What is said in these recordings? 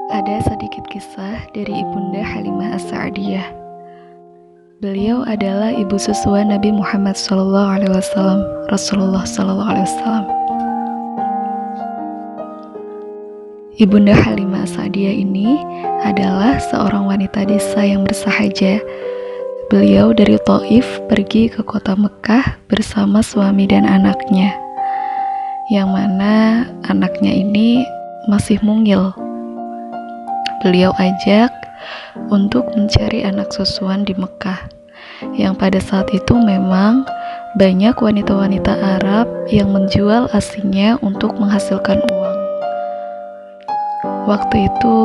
Ada sedikit kisah dari Ibunda Halimah As-Sa'diyah. Beliau adalah ibu susuan Nabi Muhammad SAW, Rasulullah SAW. Ibunda Halimah As-Sa'diyah ini adalah seorang wanita desa yang bersahaja. Beliau dari Thaif pergi ke kota Mekah bersama suami dan anaknya, yang mana anaknya ini masih mungil. Beliau ajak untuk mencari anak susuan di Mekah, yang pada saat itu memang banyak wanita-wanita Arab yang menjual asinya untuk menghasilkan uang. Waktu itu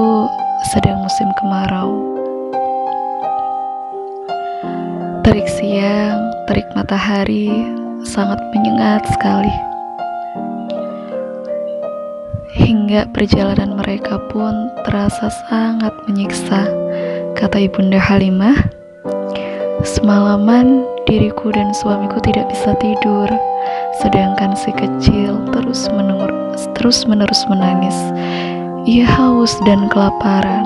sedang musim kemarau. Terik siang, terik matahari sangat menyengat sekali. Hingga perjalanan mereka pun terasa sangat menyiksa. Kata Ibunda Halimah, "Semalaman diriku dan suamiku tidak bisa tidur, sedangkan si kecil terus-menerus menangis. Ia haus dan kelaparan.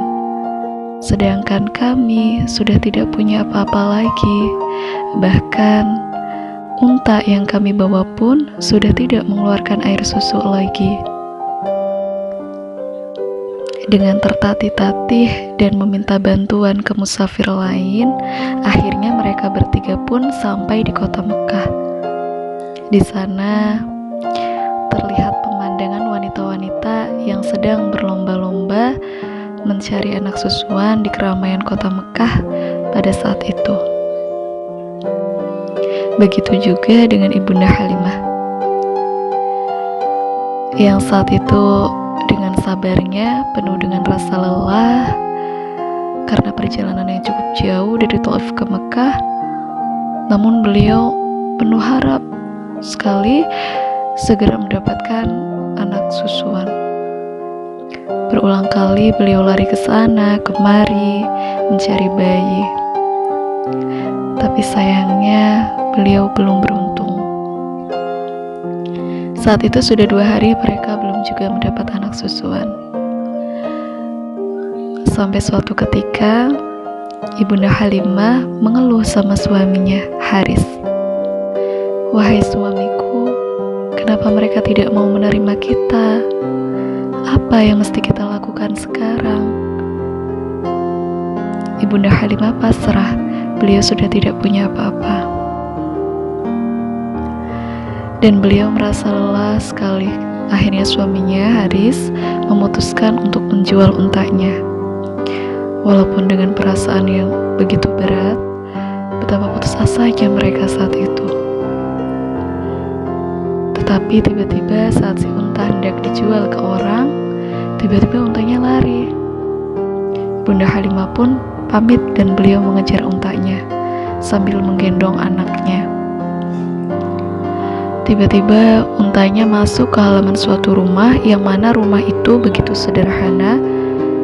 Sedangkan kami sudah tidak punya apa-apa lagi. Bahkan unta yang kami bawa pun sudah tidak mengeluarkan air susu lagi." Dengan tertatih-tatih dan meminta bantuan ke musafir lain, akhirnya mereka bertiga pun sampai di kota Mekah. Di sana terlihat pemandangan wanita-wanita yang sedang berlomba-lomba mencari anak susuan di keramaian kota Mekah pada saat itu. Begitu juga dengan Ibunda Halimah, yang saat itu dengan sabarnya penuh dengan rasa lelah karena perjalanan yang cukup jauh dari Thaif ke Mekah. Namun beliau penuh harap sekali segera mendapatkan anak susuan. Berulang kali beliau lari ke sana kemari mencari bayi, tapi sayangnya beliau belum beruntung. Saat itu sudah 2 hari mereka belum juga mendapat anak susuan. Sampai suatu ketika Ibunda Halimah mengeluh sama suaminya, Haris. "Wahai suamiku, kenapa mereka tidak mau menerima kita? Apa yang mesti kita lakukan sekarang?" Ibunda Halimah pasrah, beliau sudah tidak punya apa-apa. Dan beliau merasa lelah sekali. Akhirnya suaminya, Haris, memutuskan untuk menjual untanya. Walaupun dengan perasaan yang begitu berat, betapa putus asanya mereka saat itu. Tetapi tiba-tiba saat si unta hendak dijual ke orang, tiba-tiba untanya lari. Bunda Halimah pun pamit dan beliau mengejar untanya sambil menggendong anaknya. Tiba-tiba untanya masuk ke halaman suatu rumah, yang mana rumah itu begitu sederhana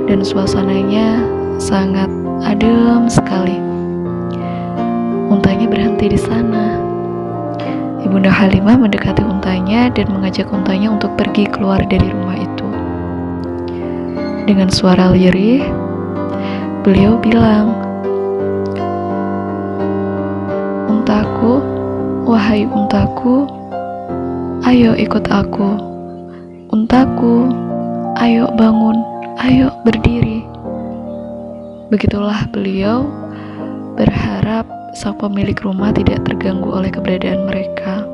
dan suasananya sangat adem sekali. Untanya berhenti di sana. Ibunda Halimah mendekati untanya dan mengajak untanya untuk pergi keluar dari rumah itu. Dengan suara lirih, beliau bilang, "Untaku, wahai untaku, ayo ikut aku. Untaku, ayo bangun, ayo berdiri." Begitulah beliau berharap sang pemilik rumah tidak terganggu oleh keberadaan mereka.